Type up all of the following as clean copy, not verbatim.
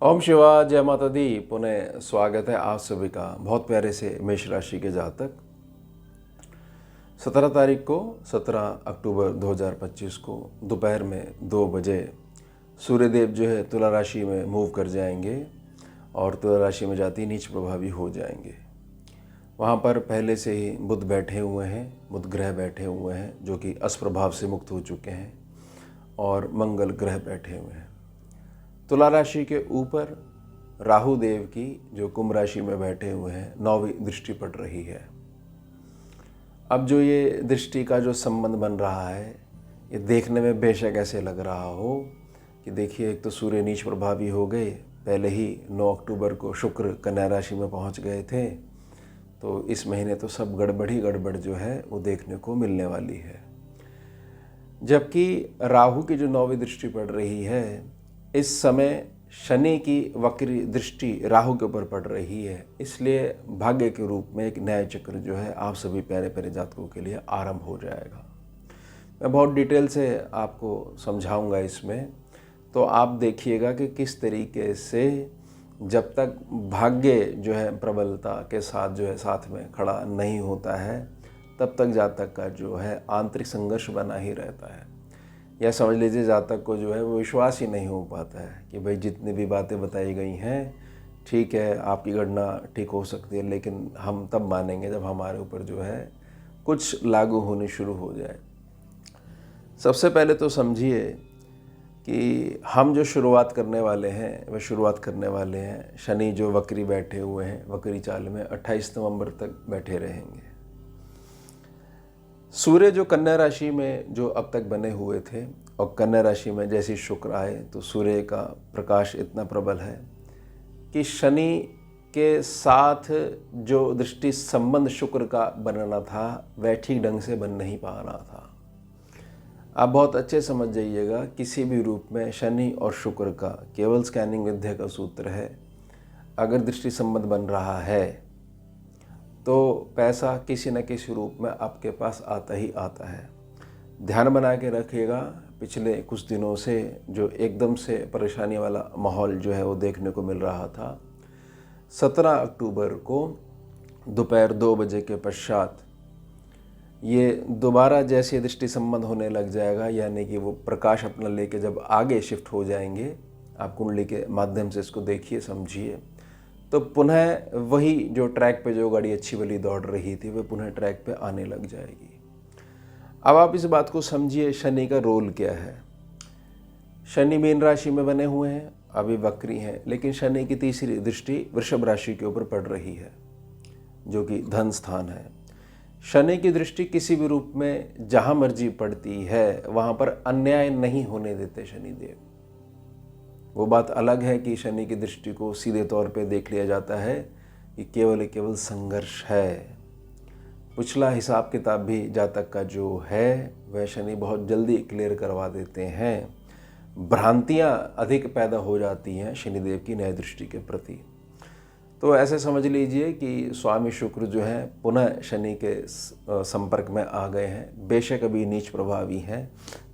ओम शिवा जय माता दी। पुनः स्वागत है आप सभी का बहुत प्यारे से मेष राशि के जातक। 17 तारीख को 17 अक्टूबर 2025 को दोपहर में 2 बजे सूर्यदेव जो है तुला राशि में मूव कर जाएंगे और तुला राशि में जाती नीच प्रभावी हो जाएंगे। वहाँ पर पहले से ही बुध बैठे हुए हैं, बुध ग्रह बैठे हुए हैं जो कि अस्प्रभाव से मुक्त हो चुके हैं और मंगल ग्रह बैठे हुए हैं। तुला राशि के ऊपर राहु देव की जो कुंभ राशि में बैठे हुए हैं 9वीं दृष्टि पड़ रही है। अब जो ये दृष्टि का जो संबंध बन रहा है ये देखने में बेशक ऐसे लग रहा हो कि देखिए एक तो सूर्य नीच प्रभावी हो गए, पहले ही 9 अक्टूबर को शुक्र कन्या राशि में पहुंच गए थे, तो इस महीने तो सब गड़बड़ ही गड़बड़ जो है वो देखने को मिलने वाली है। जबकि राहु की जो 9वीं दृष्टि पड़ रही है इस समय शनि की वक्री दृष्टि राहु के ऊपर पड़ रही है, इसलिए भाग्य के रूप में एक न्याय चक्र जो है आप सभी प्यारे प्यारे जातकों के लिए आरंभ हो जाएगा। मैं बहुत डिटेल से आपको समझाऊंगा इसमें, तो आप देखिएगा कि किस तरीके से जब तक भाग्य जो है प्रबलता के साथ जो है साथ में खड़ा नहीं होता है तब तक जातक का जो है आंतरिक संघर्ष बना ही रहता है। या समझ लीजिए जातक को जो है वो विश्वास ही नहीं हो पाता है कि भाई जितनी भी बातें बताई गई हैं ठीक है, आपकी गणना ठीक हो सकती है, लेकिन हम तब मानेंगे जब हमारे ऊपर जो है कुछ लागू होनी शुरू हो जाए। सबसे पहले तो समझिए कि हम जो शुरुआत करने वाले हैं वह शुरुआत करने वाले हैं शनि जो वक्री बैठे हुए हैं, वक्री चाल में 28 नवंबर तक बैठे रहेंगे। सूर्य जो कन्या राशि में जो अब तक बने हुए थे और कन्या राशि में जैसे शुक्र आए तो सूर्य का प्रकाश इतना प्रबल है कि शनि के साथ जो दृष्टि संबंध शुक्र का बनना था वह ठीक ढंग से बन नहीं पा रहा था। आप बहुत अच्छे समझ जाइएगा, किसी भी रूप में शनि और शुक्र का केवल स्कैनिंग विद्या का सूत्र है, अगर दृष्टि संबंध बन रहा है तो पैसा किसी न किसी रूप में आपके पास आता ही आता है। ध्यान बना के रखिएगा, पिछले कुछ दिनों से जो एकदम से परेशानी वाला माहौल जो है वो देखने को मिल रहा था, 17 अक्टूबर को दोपहर 2 बजे के पश्चात ये दोबारा जैसे दृष्टि संबंध होने लग जाएगा, यानी कि वो प्रकाश अपना लेके जब आगे शिफ्ट हो जाएंगे, आप कुंडली के माध्यम से इसको देखिए समझिए, तो पुनः वही जो ट्रैक पे जो गाड़ी अच्छी वाली दौड़ रही थी वह पुनः ट्रैक पे आने लग जाएगी। अब आप इस बात को समझिए शनि का रोल क्या है। शनि मीन राशि में बने हुए हैं, अभी वक्री हैं, लेकिन शनि की तीसरी दृष्टि वृषभ राशि के ऊपर पड़ रही है जो कि धन स्थान है। शनि की दृष्टि किसी भी रूप में जहाँ मर्जी पड़ती है वहाँ पर अन्याय नहीं होने देते शनिदेव। वो बात अलग है कि शनि की दृष्टि को सीधे तौर पे देख लिया जाता है कि केवल संघर्ष है। पिछला हिसाब किताब भी जातक का जो है वह शनि बहुत जल्दी क्लियर करवा देते हैं। भ्रांतियाँ अधिक पैदा हो जाती हैं शनिदेव की न्याय दृष्टि के प्रति। तो ऐसे समझ लीजिए कि स्वामी शुक्र जो है पुनः शनि के संपर्क में आ गए हैं। बेशक अभी नीच प्रभावी हैं,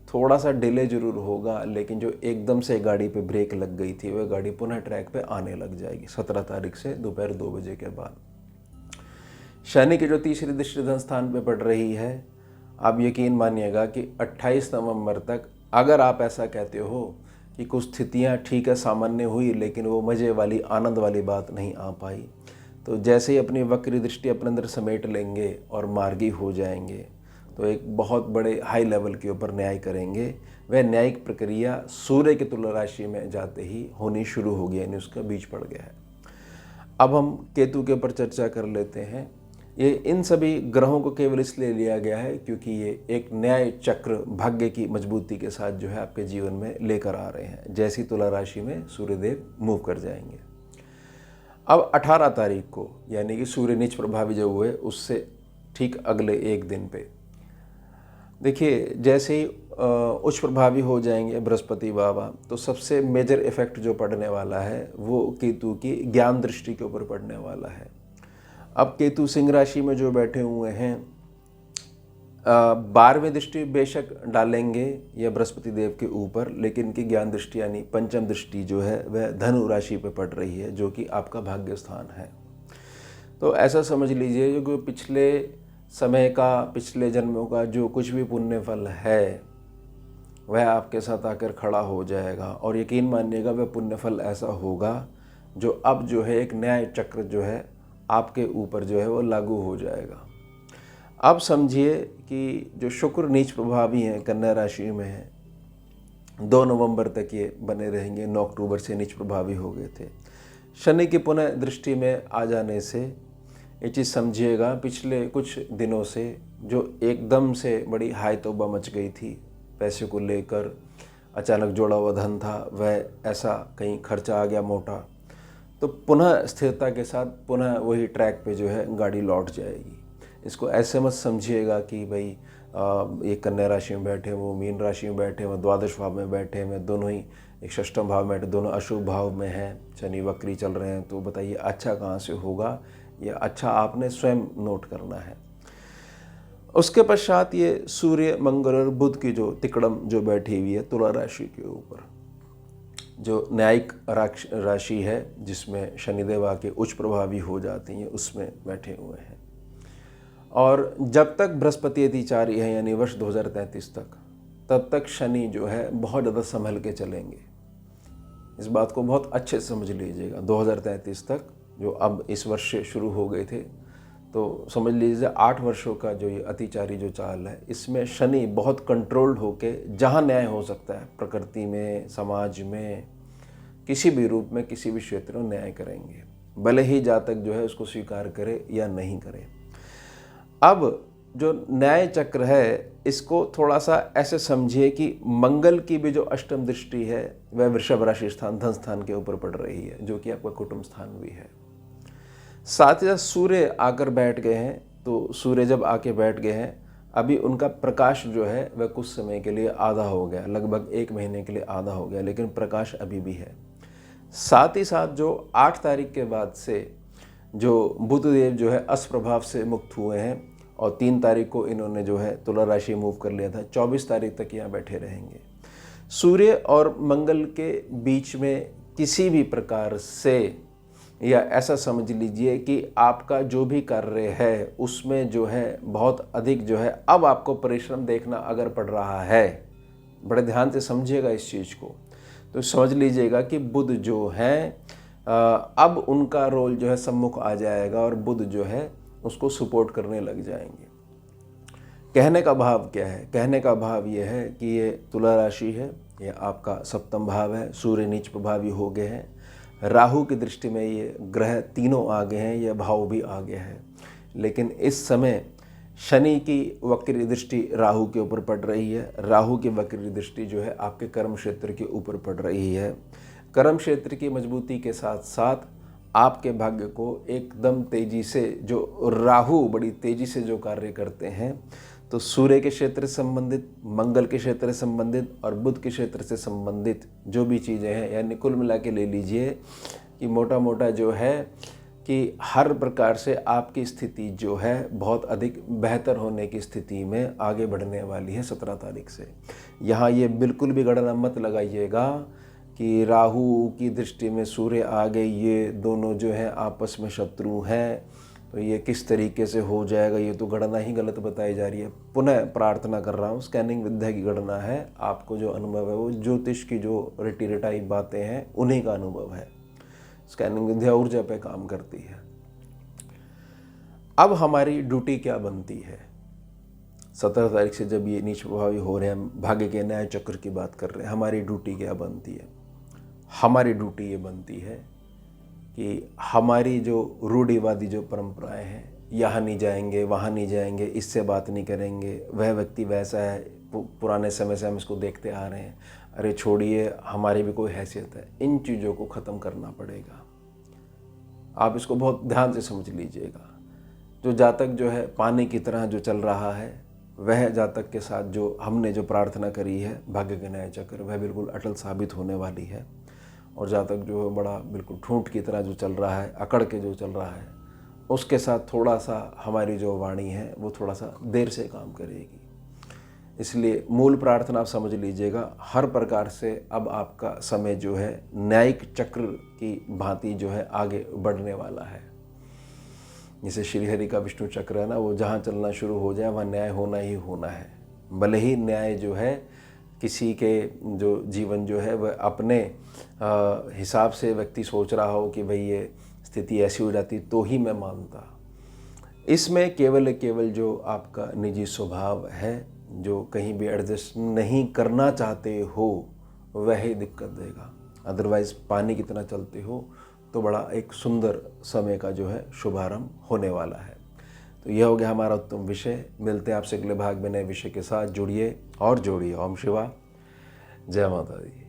थोड़ा सा डिले जरूर होगा, लेकिन जो एकदम से गाड़ी पे ब्रेक लग गई थी वह गाड़ी पुनः ट्रैक पे आने लग जाएगी 17 तारीख से दोपहर 2 बजे के बाद। शनि की जो तीसरी दृष्टि धन स्थान पे पड़ रही है, आप यकीन मानिएगा कि 28 नवंबर तक अगर आप ऐसा कहते हो कि कुछ स्थितियाँ ठीक है सामान्य हुई लेकिन वो मज़े वाली आनंद वाली बात नहीं आ पाई, तो जैसे ही अपनी वक्री दृष्टि अपने अंदर समेट लेंगे और मार्गी हो जाएंगे तो एक बहुत बड़े हाई लेवल के ऊपर न्याय करेंगे। वह न्यायिक प्रक्रिया सूर्य की तुला राशि में जाते ही होनी शुरू होगी, यानी उसका बीज पड़ गया है। अब हम केतु के ऊपर चर्चा कर लेते हैं। ये इन सभी ग्रहों को केवल इसलिए लिया गया है क्योंकि ये एक न्याय चक्र भाग्य की मजबूती के साथ जो है आपके जीवन में लेकर आ रहे हैं, जैसी तुला राशि में सूर्यदेव मूव कर जाएंगे। अब 18 तारीख को यानी कि सूर्य नीच प्रभावी जो हुए उससे ठीक अगले एक दिन पे देखिए जैसे ही उच्च प्रभावी हो जाएंगे बृहस्पति बाबा, तो सबसे मेजर इफेक्ट जो पड़ने वाला है वो केतु की ज्ञान दृष्टि के ऊपर पड़ने वाला है। अब केतु सिंह राशि में जो बैठे हुए हैं, 12वीं दृष्टि बेशक डालेंगे यह बृहस्पति देव के ऊपर, लेकिन इनकी ज्ञान दृष्टि यानी पंचम दृष्टि जो है वह धनु राशि पे पड़ रही है, जो कि आपका भाग्य स्थान है। तो ऐसा समझ लीजिए जो पिछले समय का, पिछले जन्मों का जो कुछ भी पुण्य फल है वह आपके साथ आकर खड़ा हो जाएगा, और यकीन मानिएगा वह पुण्य फल ऐसा होगा जो अब जो है एक न्याय चक्र जो है आपके ऊपर जो है वो लागू हो जाएगा। अब समझिए कि जो शुक्र नीच प्रभावी हैं, कन्या राशि में है, 2 नवंबर तक ये बने रहेंगे, 9 अक्टूबर से नीच प्रभावी हो गए थे। शनि की पुनः दृष्टि में आ जाने से ये चीज़ समझिएगा, पिछले कुछ दिनों से जो एकदम से बड़ी हाय तौबा मच गई थी, पैसे को लेकर अचानक जोड़ा हुआ धन था वह ऐसा कहीं खर्चा आ गया मोटा, तो पुनः स्थिरता के साथ पुनः वही ट्रैक पे जो है गाड़ी लौट जाएगी। इसको ऐसे मत समझिएगा कि भाई ये कन्या राशि में बैठे, वो मीन राशि में बैठे, वो द्वादश भाव में बैठे, मैं दोनों ही एक षष्ठम भाव में बैठे, दोनों अशुभ भाव में हैं, शनि वक्री चल रहे हैं, तो बताइए अच्छा कहाँ से होगा? ये अच्छा आपने स्वयं नोट करना है। उसके पश्चात ये सूर्य, मंगल और बुध की जो तिकड़म जो बैठी हुई है तुला राशि के ऊपर, जो न्यायिक राशि है जिसमें शनिदेव आके उच्च प्रभावी हो जाती हैं, उसमें बैठे हुए हैं। और जब तक बृहस्पति अतिचारी है यानी वर्ष 2033 तक, तब तक शनि जो है बहुत ज़्यादा संभल के चलेंगे। इस बात को बहुत अच्छे से समझ लीजिएगा। 2033 तक जो अब इस वर्ष से शुरू हो गए थे, तो समझ लीजिए 8 वर्षों का जो ये अतिचारी जो चाल है, इसमें शनि बहुत कंट्रोल्ड होके जहाँ न्याय हो सकता है, प्रकृति में, समाज में, किसी भी रूप में, किसी भी क्षेत्र में न्याय करेंगे, भले ही जातक जो है उसको स्वीकार करे या नहीं करे। अब जो न्याय चक्र है इसको थोड़ा सा ऐसे समझिए कि मंगल की भी जो अष्टम दृष्टि है वह वृषभ राशि स्थान, धन स्थान के ऊपर पड़ रही है, जो कि आपका कुटुंब स्थान भी है। साथ ही साथ सूर्य आकर बैठ गए हैं, तो सूर्य जब आके बैठ गए हैं, अभी उनका प्रकाश जो है वह कुछ समय के लिए आधा हो गया, लगभग 1 महीने के लिए आधा हो गया, लेकिन प्रकाश अभी भी है। साथ ही साथ जो 8 तारीख के बाद से जो बुधदेव जो है अस्त प्रभाव से मुक्त हुए हैं, और 3 तारीख को इन्होंने जो है तुला राशि मूव कर लिया था, 24 तारीख तक यहाँ बैठे रहेंगे। सूर्य और मंगल के बीच में किसी भी प्रकार से, या ऐसा समझ लीजिए कि आपका जो भी कार्य है उसमें जो है बहुत अधिक जो है अब आपको परिश्रम देखना अगर पड़ रहा है, बड़े ध्यान से समझिएगा इस चीज़ को, तो समझ लीजिएगा कि बुध जो है अब उनका रोल जो है सम्मुख आ जाएगा, और बुध जो है उसको सपोर्ट करने लग जाएंगे। कहने का भाव क्या है? कहने का भाव ये है कि ये तुला राशि है, ये आपका सप्तम भाव है, सूर्य नीच प्रभावी हो गए हैं, राहु की दृष्टि में ये ग्रह तीनों आ गए हैं, यह भाव भी आ गया है। लेकिन इस समय शनि की वक्री दृष्टि राहु के ऊपर पड़ रही है, राहु की वक्री दृष्टि जो है आपके कर्म क्षेत्र के ऊपर पड़ रही है। कर्म क्षेत्र की मजबूती के साथ साथ आपके भाग्य को एकदम तेजी से, जो राहु बड़ी तेजी से जो कार्य करते हैं, तो सूर्य के क्षेत्र से संबंधित, मंगल के क्षेत्र से संबंधित और बुध के क्षेत्र से संबंधित जो भी चीज़ें हैं, यानी कुल मिला के ले लीजिए कि मोटा मोटा जो है कि हर प्रकार से आपकी स्थिति जो है बहुत अधिक बेहतर होने की स्थिति में आगे बढ़ने वाली है 17 तारीख से। यहाँ ये बिल्कुल भी गणना मत लगाइएगा कि राहु की दृष्टि में सूर्य आ गए, ये दोनों जो हैं आपस में शत्रु हैं, तो ये किस तरीके से हो जाएगा, ये तो गणना ही गलत बताई जा रही है। पुनः प्रार्थना कर रहा हूँ, स्कैनिंग विद्या की गणना है, आपको जो अनुभव है वो ज्योतिष की जो रटी रटाई बातें हैं उन्हीं का अनुभव है। स्कैनिंग विद्या ऊर्जा पे काम करती है। अब हमारी ड्यूटी क्या बनती है? 17 तारीख से जब ये नीच प्रभावी हो रहे हैं, भाग्य के न्याय चक्र की बात कर रहे हैं, हमारी ड्यूटी क्या बनती है? हमारी ड्यूटी ये बनती है कि हमारी जो रूढ़िवादी जो परंपराएं हैं, यहाँ नहीं जाएंगे, वहाँ नहीं जाएंगे, इससे बात नहीं करेंगे, वह व्यक्ति वैसा है, पुराने समय से हम इसको देखते आ रहे हैं, अरे छोड़िए हमारी भी कोई हैसियत है, इन चीज़ों को ख़त्म करना पड़ेगा। आप इसको बहुत ध्यान से समझ लीजिएगा। जो जातक जो है पानी की तरह जो चल रहा है, वह जातक के साथ जो हमने जो प्रार्थना करी है भाग्य के न्याय चक्र, वह बिल्कुल अटल साबित होने वाली है। और जातक जो है बड़ा बिल्कुल ठूंठ की तरह जो चल रहा है, अकड़ के जो चल रहा है, उसके साथ थोड़ा सा हमारी जो वाणी है वो थोड़ा सा देर से काम करेगी। इसलिए मूल प्रार्थना आप समझ लीजिएगा, हर प्रकार से अब आपका समय जो है न्यायिक चक्र की भांति जो है आगे बढ़ने वाला है। जैसे श्रीहरि का विष्णु चक्र है ना, वो जहाँ चलना शुरू हो जाए वहाँ न्याय होना ही होना है। भले ही न्याय जो है किसी के जो जीवन जो है वह अपने हिसाब से व्यक्ति सोच रहा हो कि भाई ये स्थिति ऐसी हो जाती तो ही मैं मानता। इसमें केवल जो आपका निजी स्वभाव है, जो कहीं भी एडजस्ट नहीं करना चाहते हो, वह ही दिक्कत देगा। अदरवाइज़ पानी की तरह चलते हो तो बड़ा एक सुंदर समय का जो है शुभारंभ होने वाला है। तो यह हो गया हमारा उत्तम विषय। मिलते हैं आपसे अगले भाग में नए विषय के साथ। जुड़िए और जोड़िए। ओम शिवा, जय माता दी।